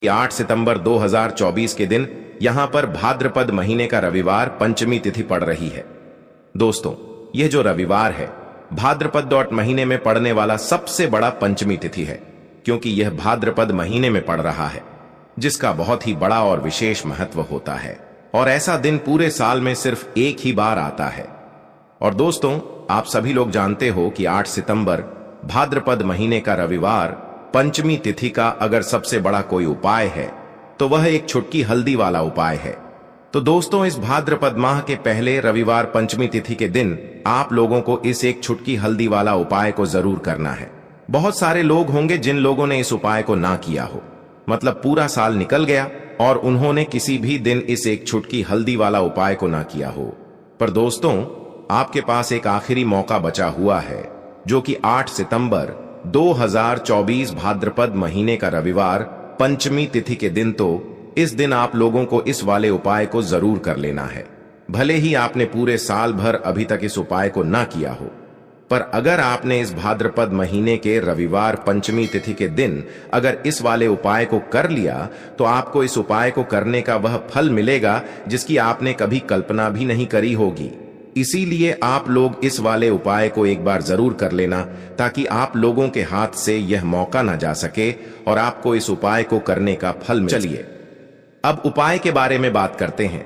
8 सितंबर 2024 के दिन यहां पर भाद्रपद महीने का रविवार पंचमी तिथि पड़ रही है। दोस्तों, यह जो रविवार है भाद्रपद महीने में पड़ने वाला सबसे बड़ा पंचमी तिथि है, क्योंकि यह भाद्रपद महीने में पड़ रहा है, जिसका बहुत ही बड़ा और विशेष महत्व होता है। और ऐसा दिन पूरे साल में सिर्फ एक ही बार आता है। और दोस्तों, आप सभी लोग जानते हो कि 8 सितंबर भाद्रपद महीने का रविवार पंचमी तिथि का अगर सबसे बड़ा कोई उपाय है तो वह एक छुटकी हल्दी वाला उपाय है। तो दोस्तों, इस भाद्रपद माह के पहले रविवार पंचमी तिथि के दिन आप लोगों को इस एक छुटकी हल्दी वाला उपाय को जरूर करना है। बहुत सारे लोग होंगे जिन लोगों ने इस उपाय को ना किया हो, मतलब पूरा साल निकल गया और उन्होंने किसी भी दिन इस एक छुटकी हल्दी वाला उपाय को ना किया हो। पर दोस्तों, आपके पास एक आखिरी मौका बचा हुआ है, जो कि 8 सितंबर 2024 भाद्रपद महीने का रविवार पंचमी तिथि के दिन। तो इस दिन आप लोगों को इस वाले उपाय को जरूर कर लेना है। भले ही आपने पूरे साल भर अभी तक इस उपाय को ना किया हो, पर अगर आपने इस भाद्रपद महीने के रविवार पंचमी तिथि के दिन अगर इस वाले उपाय को कर लिया तो आपको इस उपाय को करने का वह फल मिलेगा जिसकी आपने कभी कल्पना भी नहीं करी होगी। इसीलिए आप लोग इस वाले उपाय को एक बार जरूर कर लेना, ताकि आप लोगों के हाथ से यह मौका ना जा सके और आपको इस उपाय को करने का फल मिले। चलिए अब उपाय के बारे में बात करते हैं,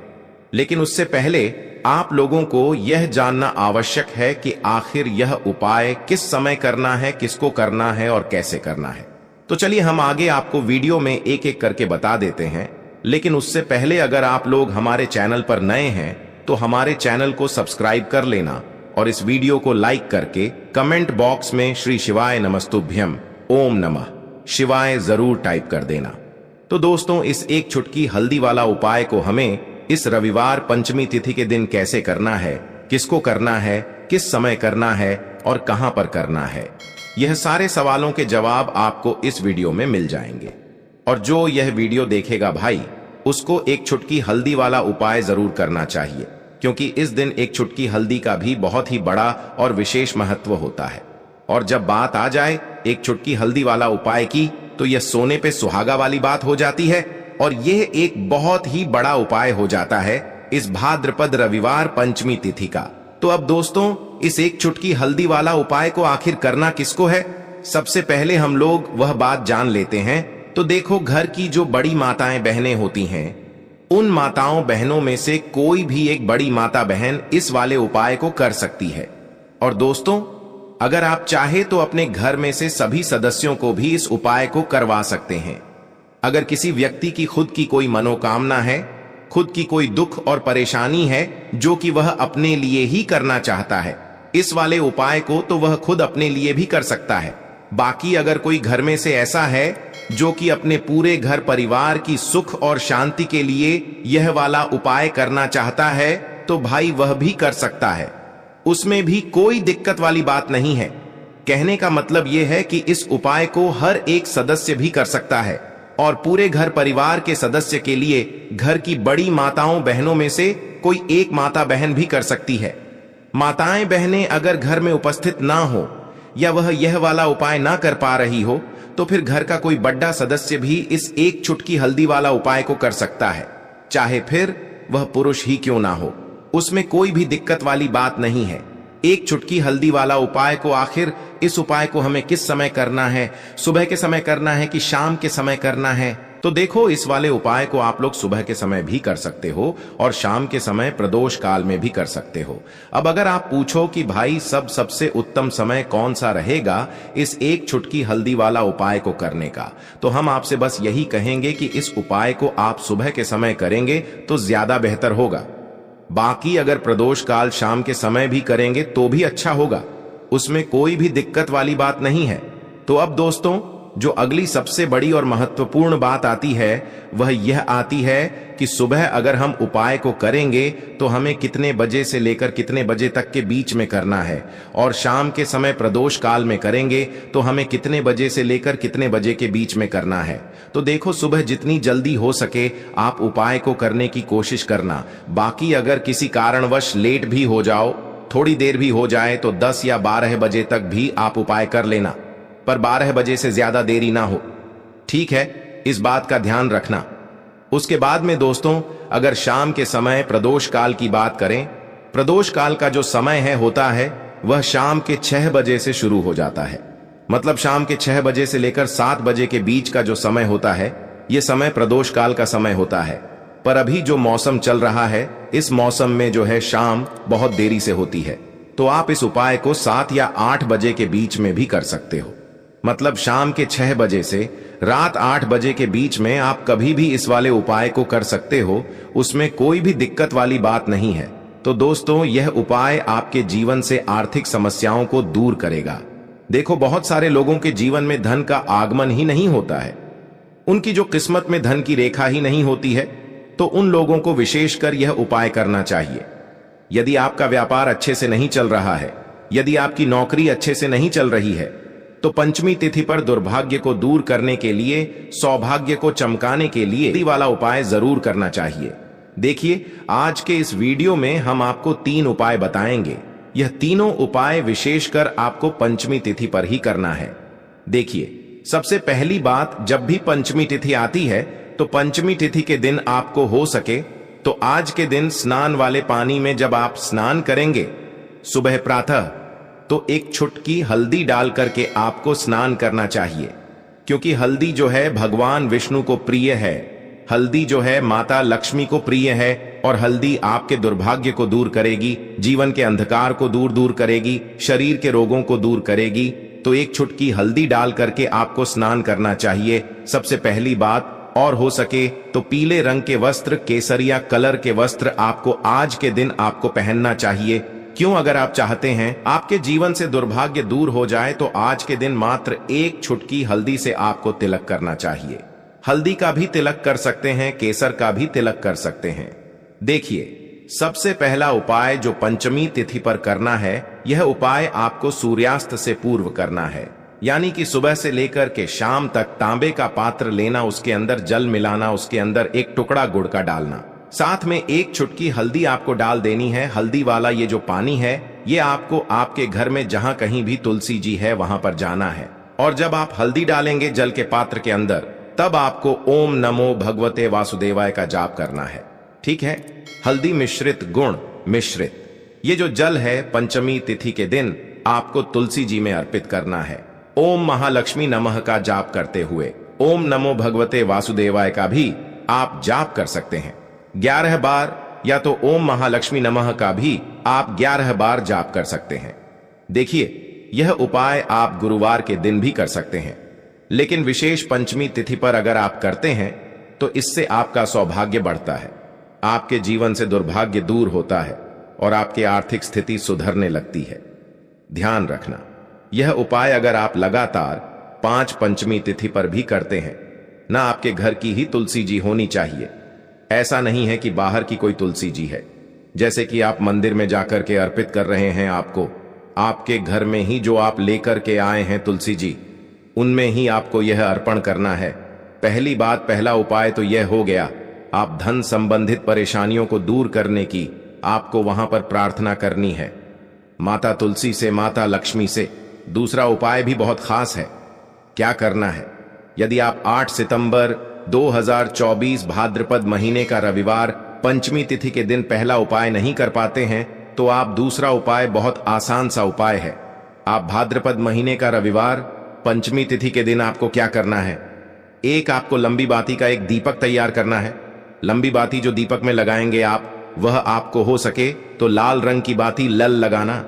लेकिन उससे पहले आप लोगों को यह जानना आवश्यक है कि आखिर यह उपाय किस समय करना है, किसको करना है और कैसे करना है। तो चलिए हम आगे आपको वीडियो में एक एक करके बता देते हैं। लेकिन उससे पहले अगर आप लोग हमारे चैनल पर नए हैं तो हमारे चैनल को सब्सक्राइब कर लेना और इस वीडियो को लाइक करके कमेंट बॉक्स में श्री शिवाय नमस्तुभ्यम ओम नमः शिवाय जरूर टाइप कर देना। तो दोस्तों, इस एक छुटकी हल्दी वाला उपाय को हमें इस रविवार पंचमी तिथि के दिन कैसे करना है, किसको करना है, किस समय करना है और कहां पर करना है, यह सारे सवालों के जवाब आपको इस वीडियो में मिल जाएंगे। और जो यह वीडियो देखेगा भाई, उसको एक छुटकी हल्दी वाला उपाय जरूर करना चाहिए, क्योंकि इस दिन एक छुटकी हल्दी का भी बहुत ही बड़ा और विशेष महत्व होता है। और जब बात आ जाए एक छुटकी हल्दी वाला उपाय की, तो यह सोने पे सुहागा वाली बात हो जाती है और यह एक बहुत ही बड़ा उपाय हो जाता है इस भाद्रपद रविवार पंचमी तिथि का। तो अब दोस्तों, इस एक छुटकी हल्दी वाला उपाय को आखिर करना किसको है, सबसे पहले हम लोग वह बात जान लेते हैं। तो देखो, घर की जो बड़ी माताएं बहनें होती हैं, उन माताओं बहनों में से कोई भी एक बड़ी माता बहन इस वाले उपाय को कर सकती है। और दोस्तों, अगर आप चाहे तो अपने घर में से सभी सदस्यों को भी इस उपाय को करवा सकते हैं। अगर किसी व्यक्ति की खुद की कोई मनोकामना है, खुद की कोई दुख और परेशानी है जो कि वह अपने लिए ही करना चाहता है इस वाले उपाय को, तो वह खुद अपने लिए भी कर सकता है। बाकी अगर कोई घर में से ऐसा है जो कि अपने पूरे घर परिवार की सुख और शांति के लिए यह वाला उपाय करना चाहता है, तो भाई वह भी कर सकता है। उसमें भी कोई दिक्कत वाली बात नहीं है। कहने का मतलब यह है कि इस उपाय को हर एक सदस्य भी कर सकता है और पूरे घर परिवार के सदस्य के लिए घर की बड़ी माताओं बहनों में से कोई एक माता बहन भी कर सकती है। माताएं बहनें अगर घर में उपस्थित ना हो या वह यह वाला उपाय ना कर पा रही हो, तो फिर घर का कोई बड़ा सदस्य भी इस एक छुटकी हल्दी वाला उपाय को कर सकता है, चाहे फिर वह पुरुष ही क्यों ना हो। उसमें कोई भी दिक्कत वाली बात नहीं है। एक छुटकी हल्दी वाला उपाय को आखिर इस उपाय को हमें किस समय करना है, सुबह के समय करना है कि शाम के समय करना है। तो देखो, इस वाले उपाय को आप लोग सुबह के समय भी कर सकते हो और शाम के समय प्रदोष काल में भी कर सकते हो। अब अगर आप पूछो कि भाई सबसे उत्तम समय कौन सा रहेगा इस एक छुटकी हल्दी वाला उपाय को करने का, तो हम आपसे बस यही कहेंगे कि इस उपाय को आप सुबह के समय करेंगे तो ज्यादा बेहतर होगा। बाकी अगर प्रदोष काल शाम के समय भी करेंगे तो भी अच्छा होगा, उसमें कोई भी दिक्कत वाली बात नहीं है। तो अब दोस्तों, जो अगली सबसे बड़ी और महत्वपूर्ण बात आती है वह यह आती है कि सुबह अगर हम उपाय को करेंगे तो हमें कितने बजे से लेकर कितने बजे तक के बीच में करना है, और शाम के समय प्रदोष काल में करेंगे तो हमें कितने बजे से लेकर कितने बजे के बीच में करना है। तो देखो, सुबह जितनी जल्दी हो सके आप उपाय को करने की कोशिश करना। बाकी अगर किसी कारणवश लेट भी हो जाओ, थोड़ी देर भी हो जाए, तो 10 या 12 बजे तक भी आप उपाय कर लेना, पर 12 बजे से ज्यादा देरी ना हो, ठीक है। इस बात का ध्यान रखना। उसके बाद में दोस्तों, अगर शाम के समय प्रदोष काल की बात करें, प्रदोष काल का जो समय होता है वह शाम के 6 बजे से शुरू हो जाता है। मतलब शाम के 6 बजे से लेकर 7 बजे के बीच का जो समय होता है, यह समय प्रदोष काल का समय होता है। पर अभी जो मौसम चल रहा है, इस मौसम में जो है शाम बहुत देरी से होती है। तो आप इस उपाय को 7 या 8 बजे के बीच में भी कर सकते हो। मतलब शाम के 6 बजे से रात 8 बजे के बीच में आप कभी भी इस वाले उपाय को कर सकते हो, उसमें कोई भी दिक्कत वाली बात नहीं है। तो दोस्तों, यह उपाय आपके जीवन से आर्थिक समस्याओं को दूर करेगा। देखो, बहुत सारे लोगों के जीवन में धन का आगमन ही नहीं होता है, उनकी जो किस्मत में धन की रेखा ही नहीं होती है। तो उन लोगों को विशेषकर यह उपाय करना चाहिए। यदि आपका व्यापार अच्छे से नहीं चल रहा है, यदि आपकी नौकरी अच्छे से नहीं चल रही है, तो पंचमी तिथि पर दुर्भाग्य को दूर करने के लिए, सौभाग्य को चमकाने के लिए ये वाला उपाय जरूर करना चाहिए। देखिए, आज के इस वीडियो में हम आपको 3 उपाय बताएंगे। यह तीनों उपाय विशेषकर आपको पंचमी तिथि पर ही करना है। देखिए, सबसे पहली बात, जब भी पंचमी तिथि आती है तो पंचमी तिथि के दिन आपको हो सके तो आज के दिन स्नान वाले पानी में जब आप स्नान करेंगे सुबह प्रातः, तो एक चुटकी हल्दी डाल करके आपको स्नान करना चाहिए। क्योंकि हल्दी जो है भगवान विष्णु को प्रिय है, हल्दी जो है माता लक्ष्मी को प्रिय है, और हल्दी आपके दुर्भाग्य को दूर करेगी, जीवन के अंधकार को दूर करेगी, शरीर के रोगों को दूर करेगी। तो एक चुटकी हल्दी डाल करके आपको स्नान करना चाहिए, सबसे पहली बात। और हो सके तो पीले रंग के वस्त्र, केसरिया कलर के वस्त्र आपको आज के दिन आपको पहनना चाहिए। क्यों? अगर आप चाहते हैं आपके जीवन से दुर्भाग्य दूर हो जाए तो आज के दिन मात्र एक चुटकी हल्दी से आपको तिलक करना चाहिए। हल्दी का भी तिलक कर सकते हैं, केसर का भी तिलक कर सकते हैं। देखिए, सबसे पहला उपाय जो पंचमी तिथि पर करना है, यह उपाय आपको सूर्यास्त से पूर्व करना है। यानी कि सुबह से लेकर के शाम तक तांबे का पात्र लेना, उसके अंदर जल मिलाना, उसके अंदर एक टुकड़ा गुड़ का डालना, साथ में एक चुटकी हल्दी आपको डाल देनी है। हल्दी वाला ये जो पानी है, ये आपको आपके घर में जहां कहीं भी तुलसी जी है वहां पर जाना है। और जब आप हल्दी डालेंगे जल के पात्र के अंदर, तब आपको ओम नमो भगवते वासुदेवाय का जाप करना है। ठीक है? हल्दी मिश्रित गुण मिश्रित ये जो जल है पंचमी तिथि के दिन आपको तुलसी जी में अर्पित करना है। ओम महालक्ष्मी नमः का जाप करते हुए ओम नमो भगवते वासुदेवाय का भी आप जाप कर सकते हैं 11 बार, या तो ओम महालक्ष्मी नमः का भी आप 11 बार जाप कर सकते हैं। देखिए, यह उपाय आप गुरुवार के दिन भी कर सकते हैं, लेकिन विशेष पंचमी तिथि पर अगर आप करते हैं तो इससे आपका सौभाग्य बढ़ता है, आपके जीवन से दुर्भाग्य दूर होता है और आपकी आर्थिक स्थिति सुधरने लगती है। ध्यान रखना, यह उपाय अगर आप लगातार 5 पंचमी तिथि पर भी करते हैं, ना आपके घर की ही तुलसी जी होनी चाहिए। ऐसा नहीं है कि बाहर की कोई तुलसी जी है, जैसे कि आप मंदिर में जाकर के अर्पित कर रहे हैं। आपको आपके घर में ही जो आप लेकर के आए हैं तुलसी जी, उनमें ही आपको यह अर्पण करना है। पहली बात, पहला उपाय तो यह हो गया। आप धन संबंधित परेशानियों को दूर करने की आपको वहां पर प्रार्थना करनी है, माता तुलसी से, माता लक्ष्मी से। दूसरा उपाय भी बहुत खास है। क्या करना है? यदि आप 8 सितंबर 2024 भाद्रपद महीने का रविवार पंचमी तिथि के दिन पहला उपाय नहीं कर पाते हैं, तो आप दूसरा उपाय, बहुत आसान सा उपाय है। आप भाद्रपद महीने का रविवार पंचमी तिथि के दिन आपको क्या करना है? एक आपको लंबी बाती का एक दीपक तैयार करना है। लंबी बाती जो दीपक में लगाएंगे आप, वह आपको हो सके तो लाल रंग की बाती लल लगाना।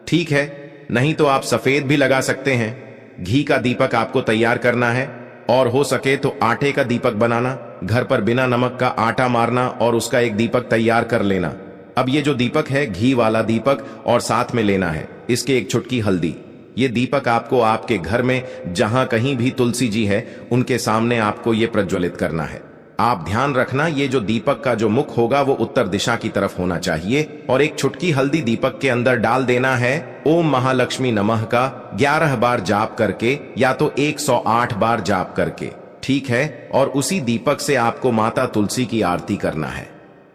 ठीक है? नहीं तो आप सफेद भी लगा सकते हैं। घी का दीपक आपको तैयार करना है, और हो सके तो आटे का दीपक बनाना। घर पर बिना नमक का आटा मारना और उसका एक दीपक तैयार कर लेना। अब ये जो दीपक है, घी वाला दीपक, और साथ में लेना है इसके एक चुटकी हल्दी। ये दीपक आपको आपके घर में जहां कहीं भी तुलसी जी है, उनके सामने आपको ये प्रज्वलित करना है। आप ध्यान रखना, ये जो दीपक का जो मुख होगा वो उत्तर दिशा की तरफ होना चाहिए, और एक चुटकी हल्दी दीपक के अंदर डाल देना है। ओम महालक्ष्मी नमः का 11 बार जाप करके, या तो 108 बार जाप करके। ठीक है? और उसी दीपक से आपको माता तुलसी की आरती करना है।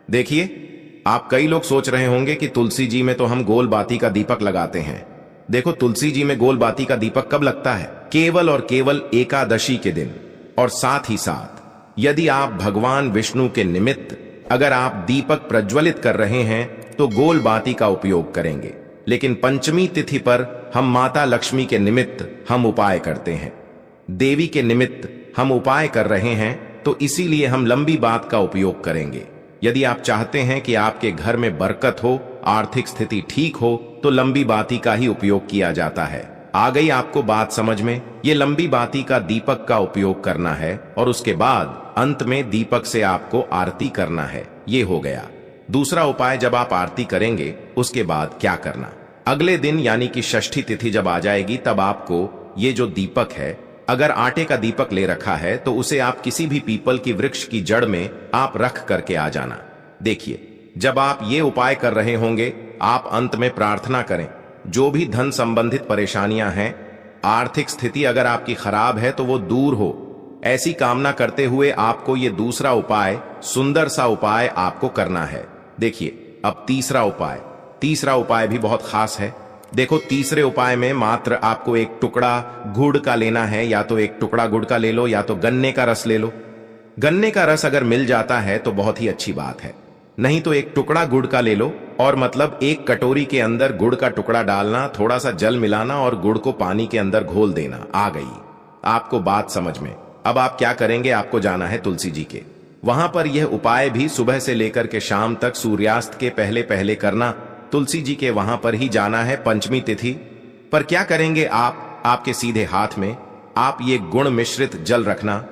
देखिए, आप कई लोग सोच रहे होंगे कि तुलसी जी में तो हम गोल बाती का दीपक लगाते हैं। देखो, तुलसी जी में गोल बाती का दीपक कब लगता है? केवल और केवल एकादशी के दिन। और साथ ही साथ यदि आप भगवान विष्णु के निमित्त अगर आप दीपक प्रज्वलित कर रहे हैं तो गोल बाती का उपयोग करेंगे। लेकिन पंचमी तिथि पर हम माता लक्ष्मी के निमित्त हम उपाय करते हैं, देवी के निमित्त हम उपाय कर रहे हैं, तो इसीलिए हम लंबी बात का उपयोग करेंगे। यदि आप चाहते हैं कि आपके घर में बरकत हो, आर्थिक स्थिति ठीक हो, तो लंबी बाती का ही उपयोग किया जाता है। आ गई आपको बात समझ में? ये लंबी बाती का दीपक का उपयोग करना है और उसके बाद अंत में दीपक से आपको आरती करना है। ये हो गया दूसरा उपाय। जब आप आरती करेंगे उसके बाद क्या करना, अगले दिन यानी कि षष्ठी तिथि जब आ जाएगी तब आपको ये जो दीपक है, अगर आटे का दीपक ले रखा है तो उसे आप किसी भी पीपल की वृक्ष की जड़ में आप रख करके आ जाना। देखिए, जब आप ये उपाय कर रहे होंगे आप अंत में प्रार्थना करें, जो भी धन संबंधित परेशानियां हैं, आर्थिक स्थिति अगर आपकी खराब है तो वो दूर हो, ऐसी कामना करते हुए आपको ये दूसरा उपाय, सुंदर सा उपाय आपको करना है। देखिए, अब तीसरा उपाय भी बहुत खास है। देखो, तीसरे उपाय में मात्र आपको एक टुकड़ा गुड़ का लेना है, या तो एक टुकड़ा गुड़ का ले लो या तो गन्ने का रस ले लो। गन्ने का रस अगर मिल जाता है तो बहुत ही अच्छी बात है, नहीं तो एक टुकड़ा गुड़ का ले लो और मतलब एक कटोरी के अंदर गुड़ का टुकड़ा डालना, थोड़ा सा जल मिलाना और गुड़ को पानी के अंदर घोल देना। आ गई आपको बात समझ में? अब आप क्या करेंगे, आपको जाना है तुलसी जी के, वहां पर यह उपाय भी सुबह से लेकर के शाम तक सूर्यास्त के पहले पहले करना। तुलसी जी के वहां पर ही जाना है पंचमी तिथि पर। क्या करेंगे आप, आपके सीधे हाथ में आप ये गुण मिश्रित जल रखना।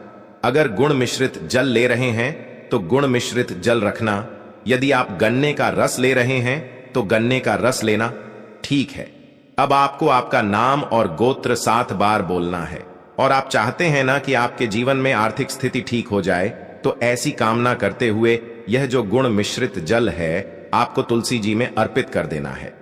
अगर गुण मिश्रित जल ले रहे हैं तो गुण मिश्रित जल रखना, यदि आप गन्ने का रस ले रहे हैं तो गन्ने का रस लेना। ठीक है, अब आपको आपका नाम और गोत्र 7 बार बोलना है और आप चाहते हैं ना कि आपके जीवन में आर्थिक स्थिति ठीक हो जाए, तो ऐसी कामना करते हुए यह जो गुण मिश्रित जल है आपको तुलसी जी में अर्पित कर देना है।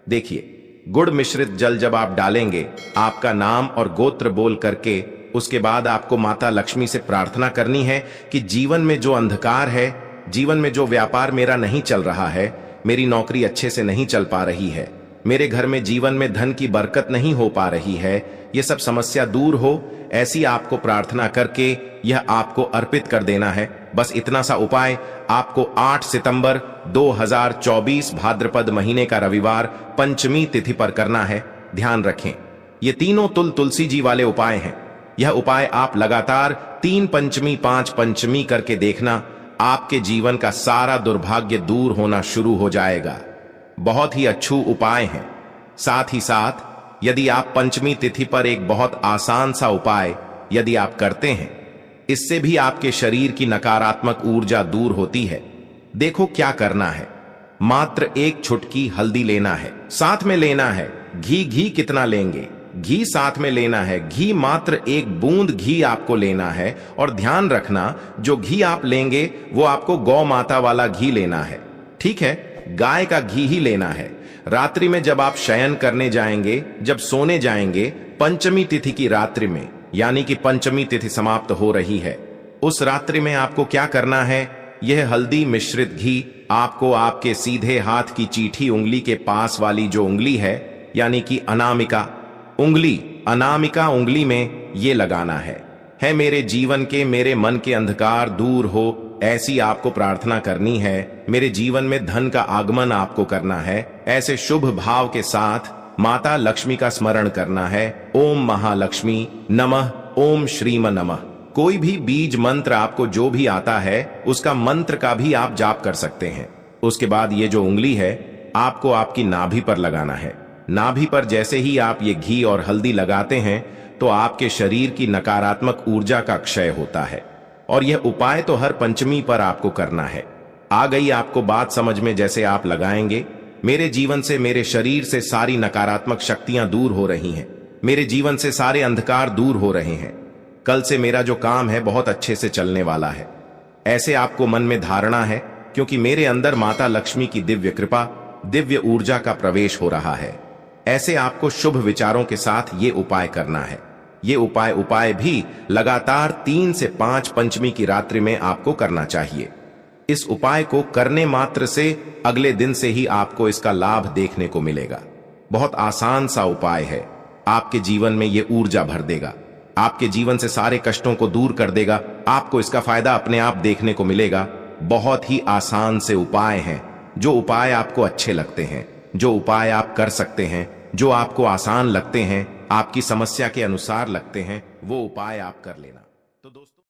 देखिए, गुड़ मिश्रित जल जब आप डालेंगे, आपका नाम और गोत्र बोल करके उसके बाद आपको माता लक्ष्मी से प्रार्थना करनी है कि जीवन में जो अंधकार है, जीवन में जो व्यापार मेरा नहीं चल रहा है, मेरी नौकरी अच्छे से नहीं चल पा रही है, मेरे घर में जीवन में धन की बरकत नहीं हो पा रही है, ये सब समस्या दूर हो, ऐसी आपको प्रार्थना करके यह आपको अर्पित कर देना है। बस इतना सा उपाय आपको 8 सितंबर 2024 भाद्रपद महीने का रविवार पंचमी तिथि पर करना है। ध्यान रखें, ये तीनों तुलसी जी वाले उपाय हैं। यह उपाय आप लगातार 3 पंचमी 5 पंचमी करके देखना, आपके जीवन का सारा दुर्भाग्य दूर होना शुरू हो जाएगा। बहुत ही अच्छे उपाय हैं। साथ ही साथ यदि आप पंचमी तिथि पर एक बहुत आसान सा उपाय यदि आप करते हैं, इससे भी आपके शरीर की नकारात्मक ऊर्जा दूर होती है। देखो क्या करना है, मात्र एक चुटकी हल्दी लेना है, साथ में लेना है घी कितना लेंगे, घी साथ में लेना है, घी मात्र 1 बूंद घी आपको लेना है। और ध्यान रखना, जो घी आप लेंगे वो आपको गौ माता वाला घी लेना है। ठीक है, गाय का घी ही लेना है। रात्रि में जब आप शयन करने जाएंगे, जब सोने जाएंगे, पंचमी तिथि की रात्रि में, यानी कि पंचमी तिथि समाप्त हो रही है, उस रात्रि में आपको क्या करना है, यह हल्दी मिश्रित घी आपको आपके सीधे हाथ की चीठी उंगली के पास वाली जो उंगली है, यानी कि अनामिका उंगली में ये लगाना है। मेरे जीवन के, मेरे मन के अंधकार दूर हो, ऐसी आपको प्रार्थना करनी है। मेरे जीवन में धन का आगमन आपको करना है। ऐसे शुभ भाव के साथ माता लक्ष्मी का स्मरण करना है। ओम महालक्ष्मी नमः, ओम श्रीम नमः। कोई भी बीज मंत्र आपको जो भी आता है उसका मंत्र का भी आप जाप कर सकते हैं। उसके बाद ये जो उंगली है आपको आपकी नाभि पर लगाना है। नाभि पर जैसे ही आप ये घी और हल्दी लगाते हैं तो आपके शरीर की नकारात्मक ऊर्जा का क्षय होता है। और यह उपाय तो हर पंचमी पर आपको करना है। आ गई आपको बात समझ में? जैसे आप लगाएंगे, मेरे जीवन से, मेरे शरीर से सारी नकारात्मक शक्तियां दूर हो रही हैं, मेरे जीवन से सारे अंधकार दूर हो रहे हैं, कल से मेरा जो काम है बहुत अच्छे से चलने वाला है, ऐसे आपको मन में धारणा है, क्योंकि मेरे अंदर माता लक्ष्मी की दिव्य कृपा, दिव्य ऊर्जा का प्रवेश हो रहा है। ऐसे आपको शुभ विचारों के साथ ये उपाय करना है। ये उपाय भी लगातार 3 से 5 पंचमी की रात्रि में आपको करना चाहिए। इस उपाय को करने मात्र से अगले दिन से ही आपको इसका लाभ देखने को मिलेगा। बहुत आसान सा उपाय है, आपके जीवन में ये ऊर्जा भर देगा। आपके जीवन से सारे कष्टों को दूर कर देगा। आपको इसका फायदा अपने आप देखने को मिलेगा। बहुत ही आसान से उपाय हैं। जो उपाय आपको अच्छे लगते हैं, जो उपाय आप कर सकते हैं, जो आपको आसान लगते हैं, आपकी समस्या के अनुसार लगते हैं, वो उपाय आप कर लेना। तो दोस्तों